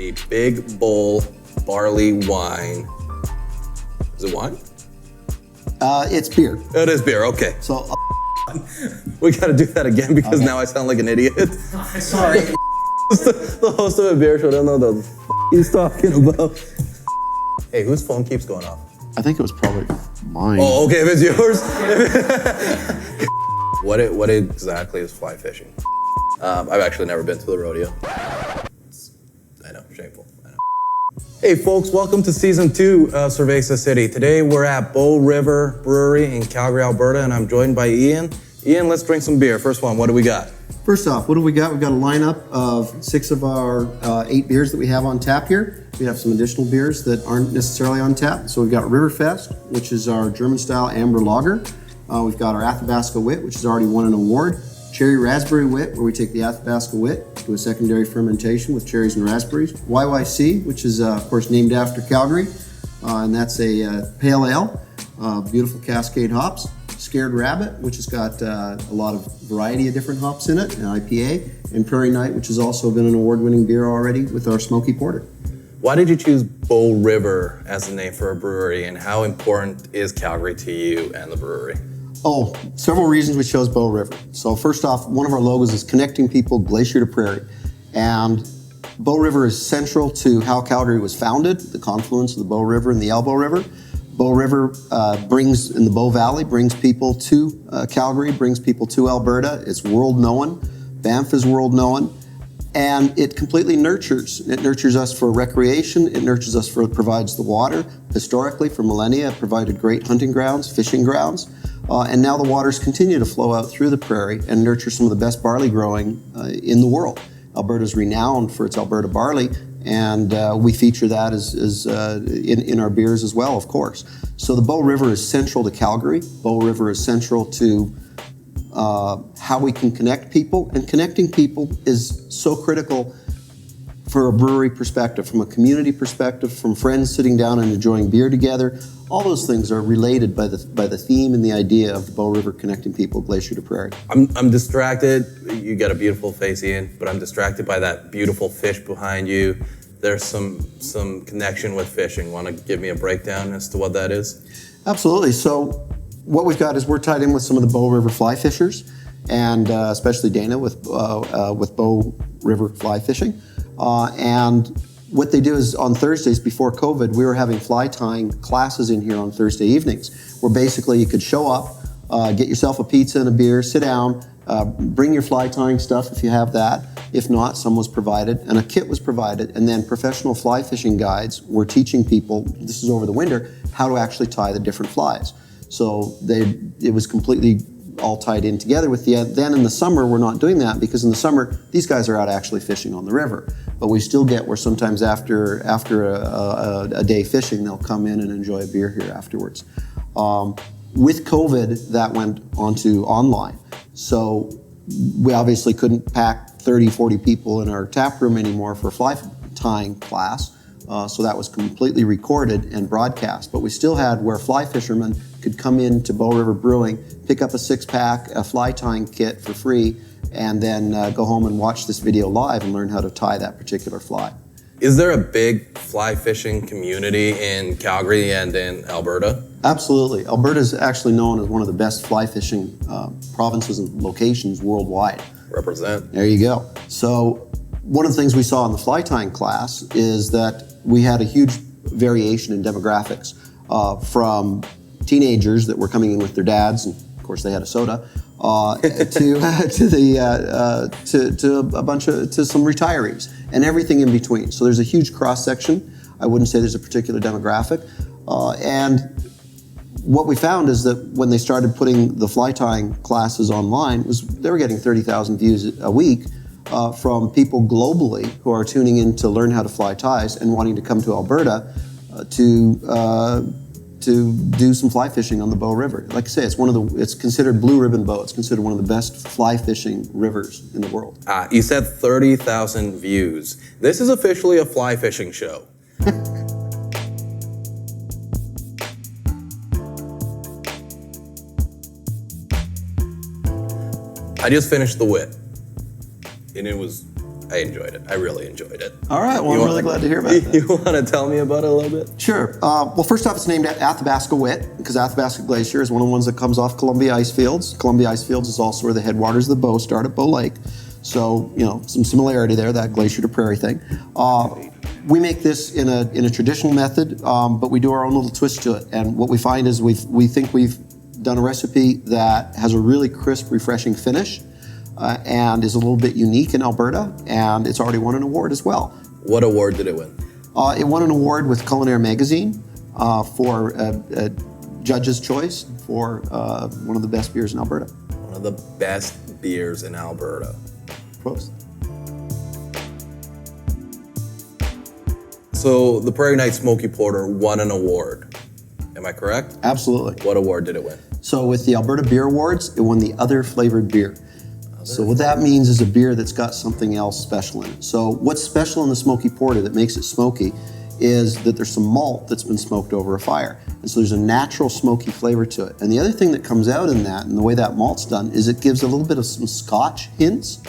a big bowl barley wine. Is it wine? It's beer. It is beer, okay. So We gotta do that again because now I sound like an idiot. sorry. The host of a beer show, I don't know the he's talking about. Hey, whose phone keeps going off? I think it was probably mine. Oh, okay, if it's yours. What exactly is fly fishing? I've actually never been to the rodeo. I know, shameful. I know. Hey folks, welcome to season 2 of Cerveza City. Today we're at Bow River Brewery in Calgary, Alberta, and I'm joined by Ian. Ian, let's drink some beer. First one, what do we got? First off, what do we got? We've got a lineup of 6 of our 8 beers that we have on tap here. We have some additional beers that aren't necessarily on tap. So we've got Riverfest, which is our German-style amber lager. We've got our Athabasca Wit, which has already won an award. Cherry Raspberry Wit, where we take the Athabasca Wit to a secondary fermentation with cherries and raspberries. YYC, which is, of course, named after Calgary. And that's a pale ale, beautiful Cascade hops. Scared Rabbit, which has got a lot of variety of different hops in it, an IPA. And Prairie Night, which has also been an award-winning beer already with our Smoky Porter. Why did you choose Bow River as the name for a brewery, and how important is Calgary to you and the brewery? Oh, several reasons we chose Bow River. So first off, one of our logos is connecting people glacier to prairie. And Bow River is central to how Calgary was founded, the confluence of the Bow River and the Elbow River. Bow River brings, in the Bow Valley, brings people to Calgary, brings people to Alberta. It's world known. Banff is world known. And it completely nurtures. It nurtures us for recreation. It nurtures us for, it provides the water. Historically, for millennia, it provided great hunting grounds, fishing grounds. And now the waters continue to flow out through the prairie and nurture some of the best barley growing in the world. Alberta's renowned for its Alberta barley, and we feature that in our beers as well, of course. So the Bow River is central to Calgary. Bow River is central to how we can connect people, and connecting people is so critical for a brewery perspective, from a community perspective, from friends sitting down and enjoying beer together. All those things are related by the theme and the idea of the Bow River connecting people, glacier to prairie. I'm distracted. You got a beautiful face, Ian, but I'm distracted by that beautiful fish behind you. There's some connection with fishing. Want to give me a breakdown as to what that is? Absolutely. So what we've got is we're tied in with some of the Bow River fly fishers, and especially Dana with Bow River fly fishing. And what they do is on Thursdays before COVID, we were having fly tying classes in here on Thursday evenings, where basically you could show up, get yourself a pizza and a beer, sit down, bring your fly tying stuff if you have that. If not, some was provided, and a kit was provided, and then professional fly fishing guides were teaching people, this is over the winter, how to actually tie the different flies. So it was completely all tied in together with then in the summer, we're not doing that because in the summer, these guys are out actually fishing on the river. But we still get where sometimes after a day fishing, they'll come in and enjoy a beer here afterwards. With COVID, that went onto online. So we obviously couldn't pack 30, 40 people in our tap room anymore for a fly tying class. So that was completely recorded and broadcast. But we still had where fly fishermen could come in to Bow River Brewing, pick up a 6-pack, a fly tying kit for free, and then go home and watch this video live and learn how to tie that particular fly. Is there a big fly fishing community in Calgary and in Alberta? Absolutely. Alberta is actually known as one of the best fly fishing provinces and locations worldwide. Represent. There you go. So one of the things we saw in the fly tying class is that we had a huge variation in demographics from teenagers that were coming in with their dads, and of course they had a soda, to some retirees and everything in between. So there's a huge cross section. I wouldn't say there's a particular demographic, and what we found is that when they started putting the fly tying classes online, they were getting 30,000 views a week from people globally who are tuning in to learn how to fly ties and wanting to come to Alberta to do some fly fishing on the Bow River. Like I say, it's considered Blue Ribbon Bow. It's considered one of the best fly fishing rivers in the world. You said 30,000 views. This is officially a fly fishing show. I just finished the wit, and it was I enjoyed it. I really enjoyed it. All right, well, I'm really glad to hear about that. You want to tell me about it a little bit? Sure. Well, first off, it's named Athabasca Wit because Athabasca Glacier is one of the ones that comes off Columbia Ice Fields. Columbia Ice Fields is also where the headwaters of the Bow start at Bow Lake. So, some similarity there, that glacier to prairie thing. We make this in a traditional method, but we do our own little twist to it. And what we find is we think we've done a recipe that has a really crisp, refreshing finish and is a little bit unique in Alberta, and it's already won an award as well. What award did it win? It won an award with Culinary Magazine for Judge's Choice for one of the best beers in Alberta. One of the best beers in Alberta. Prost. So the Prairie Night Smoky Porter won an award. Am I correct? Absolutely. What award did it win? So with the Alberta Beer Awards, it won the Other Flavored Beer. So what that means is a beer that's got something else special in it. So what's special in the Smoky Porter that makes it smoky is that there's some malt that's been smoked over a fire. And so there's a natural smoky flavor to it. And the other thing that comes out in that, and the way that malt's done, is it gives a little bit of some Scotch hints,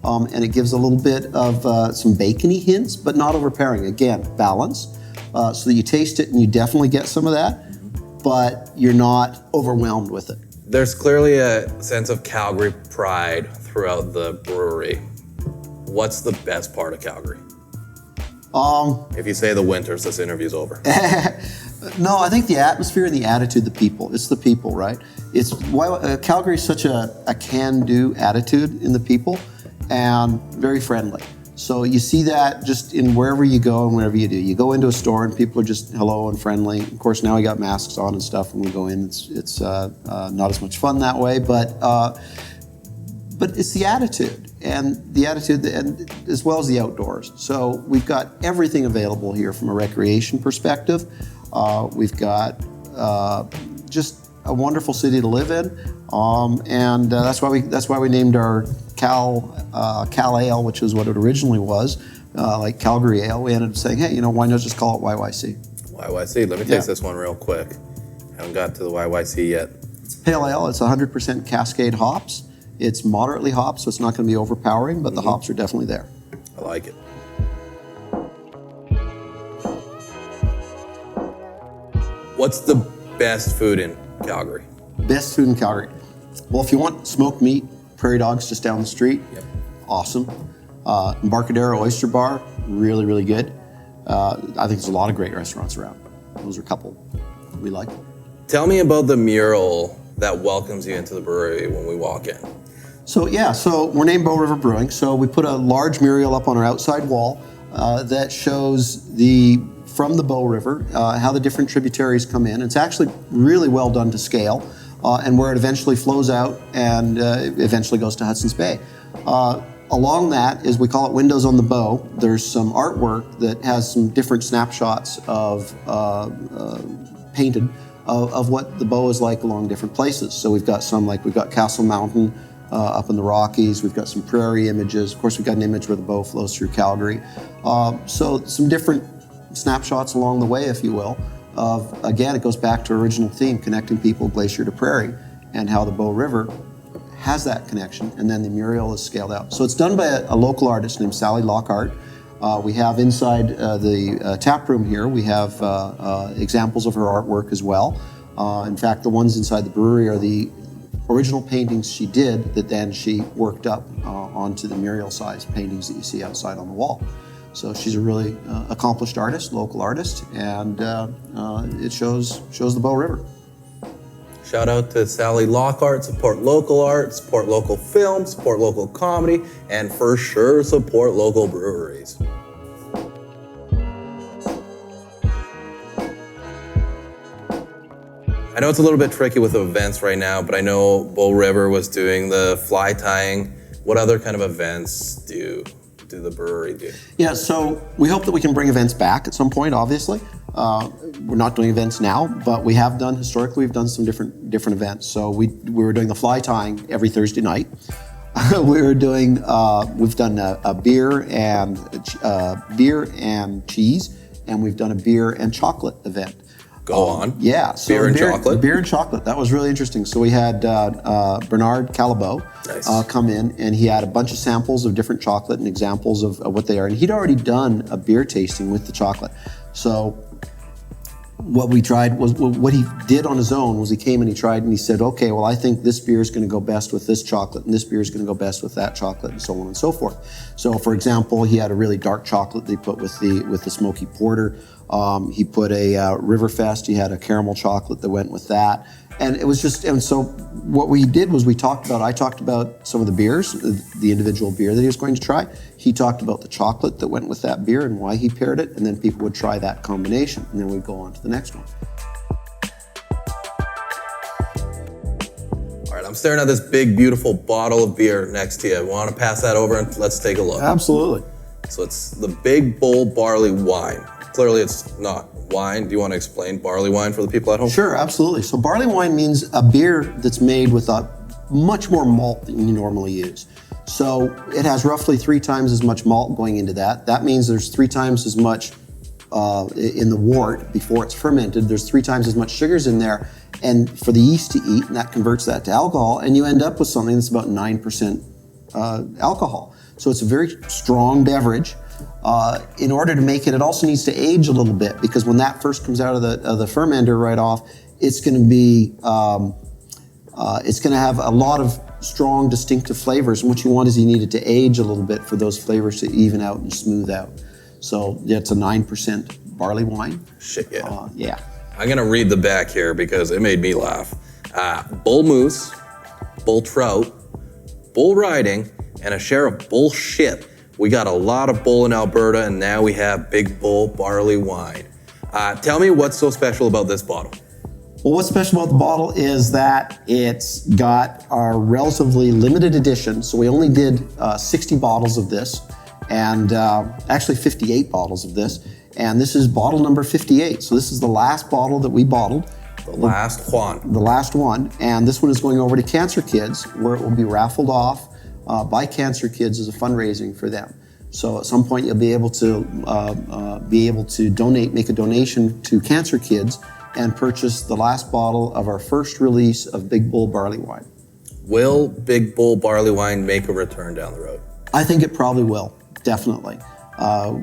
and it gives a little bit of some bacony hints, but not overpowering. Again, balance, so that you taste it and you definitely get some of that, but you're not overwhelmed with it. There's clearly a sense of Calgary pride throughout the brewery. What's the best part of Calgary? If you say the winters, this interview's over. No, I think the atmosphere and the attitude of the people. It's the people, right? It's why Calgary is such a can-do attitude in the people and very friendly. So you see that just in wherever you go and wherever you do. You go into a store and people are just hello and friendly. Of course, now we got masks on and stuff when we go in. It's not as much fun that way, but it's the attitude and as well as the outdoors. So we've got everything available here from a recreation perspective. We've got just a wonderful city to live in, and that's why we named our Cal Ale, which is what it originally was, like Calgary Ale. We ended up saying, hey, why not just call it YYC? YYC. Let me taste this one real quick. Haven't got to the YYC yet. It's pale ale. It's 100% Cascade hops. It's moderately hopped, so it's not going to be overpowering, but the hops are definitely there. I like it. What's the best food in Calgary? Best food in Calgary. Well, if you want smoked meat, Prairie Dogs just down the street. Yep. Awesome. Embarcadero Oyster Bar, really, really good. I think there's a lot of great restaurants around. Those are a couple we like. Tell me about the mural that welcomes you into the brewery when we walk in. So we're named Bow River Brewing. So we put a large mural up on our outside wall that shows from the Bow River how the different tributaries come in. It's actually really well done to scale, and where it eventually flows out and eventually goes to Hudson's Bay. Along that is, we call it Windows on the Bow. There's some artwork that has some different snapshots of painted of what the Bow is like along different places. So we've got Castle Mountain up in the Rockies. We've got some prairie images. Of course, we've got an image where the Bow flows through Calgary. So some different snapshots along the way, if you will, again, it goes back to our original theme, connecting people glacier to prairie, and how the Bow River has that connection, and then the mural is scaled out. So it's done by a local artist named Sally Lockhart. We have inside the tap room here, we have examples of her artwork as well. In fact, the ones inside the brewery are the original paintings she did that then she worked up onto the mural-size paintings that you see outside on the wall. So she's a really accomplished artist, local artist, and it shows the Bow River. Shout out to Sally Lockhart. Support local art, support local film, support local comedy, and for sure support local breweries. I know it's a little bit tricky with events right now, but I know Bow River was doing the fly tying. What other kind of events do the brewery do? Yeah, so we hope that we can bring events back at some point, obviously. We're not doing events now, but we have done, historically, we've done some different events. So we were doing the fly tying every Thursday night. We've done a beer and cheese, and we've done a beer and chocolate event. Go on. Yeah. So beer and chocolate. Beer and chocolate. That was really interesting. So we had Bernard Callebaut come in, and he had a bunch of samples of different chocolate and examples of what they are. And he'd already done a beer tasting with the chocolate. So what we tried was, what he did on his own was he came and he tried and he said, okay, well, I think this beer is going to go best with this chocolate, and this beer is going to go best with that chocolate, and so on and so forth. So, for example, he had a really dark chocolate they put with the smoky porter. He put a Riverfest. He had a caramel chocolate that went with that. And it was just, and so what we did was I talked about some of the beers, the individual beer that he was going to try. He talked about the chocolate that went with that beer and why he paired it, and then people would try that combination, and then we'd go on to the next one. All right, I'm staring at this big, beautiful bottle of beer next to you. I want to pass that over and let's take a look. Absolutely. So it's the Big Bull Barley Wine. Clearly it's not wine. Do you want to explain barley wine for the people at home? Sure, absolutely. So barley wine means a beer that's made with a much more malt than you normally use. So it has roughly 3 times as much malt going into that. That means there's 3 times as much in the wort before it's fermented. There's 3 times as much sugars in there, and for the yeast to eat, and that converts that to alcohol, and you end up with something that's about 9% alcohol. So it's a very strong beverage. In order to make it, it also needs to age a little bit, because when that first comes out of the fermenter right off, it's going to be, it's going to have a lot of strong, distinctive flavors. And what you want is you need it to age a little bit for those flavors to even out and smooth out. So yeah, it's a 9% barley wine. Shit, yeah. Yeah. I'm going to read the back here because it made me laugh. Bull moose, bull trout, bull riding, and a share of bullshit. We got a lot of bull in Alberta, and now we have Big Bull Barley Wine. Tell me what's so special about this bottle. Well, what's special about the bottle is that it's got a relatively limited edition. So we only did 60 bottles of this, and actually 58 bottles of this. And this is bottle number 58. So this is the last bottle that we bottled. The last Juan. The last one. And this one is going over to Cancer Kids, where it will be raffled off by Cancer Kids as a fundraising for them. So at some point you'll be able to donate, make a donation to Cancer Kids, and purchase the last bottle of our first release of Big Bull Barley Wine. Will Big Bull Barley Wine make a return down the road? I think it probably will, definitely.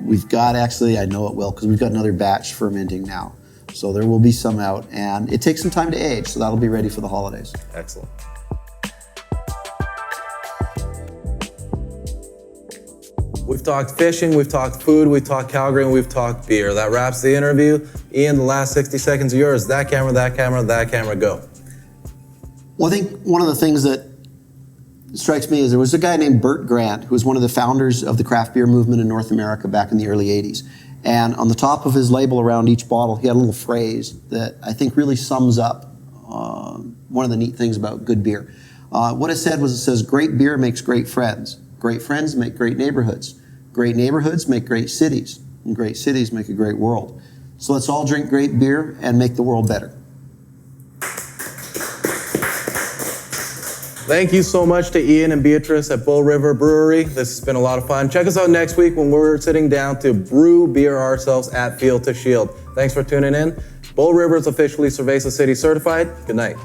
We've got, actually, I know it will, because we've got another batch fermenting now. So there will be some out, and it takes some time to age, so that'll be ready for the holidays. Excellent. We've talked fishing, we've talked food, we've talked Calgary, and we've talked beer. That wraps the interview. Ian, the last 60 seconds are yours. That camera, that camera, that camera, go. Well, I think one of the things that strikes me is there was a guy named Bert Grant, who was one of the founders of the craft beer movement in North America back in the early 80s. And on the top of his label around each bottle, he had a little phrase that I think really sums up one of the neat things about good beer. What it said was, it says, great beer makes great friends. Great friends make great neighborhoods. Great neighborhoods make great cities. And great cities make a great world. So let's all drink great beer and make the world better. Thank you so much to Ian and Beatrice at Bow River Brewery. This has been a lot of fun. Check us out next week when we're sitting down to brew beer ourselves at Field to Shield. Thanks for tuning in. Bow River is officially Cerveza City certified. Good night.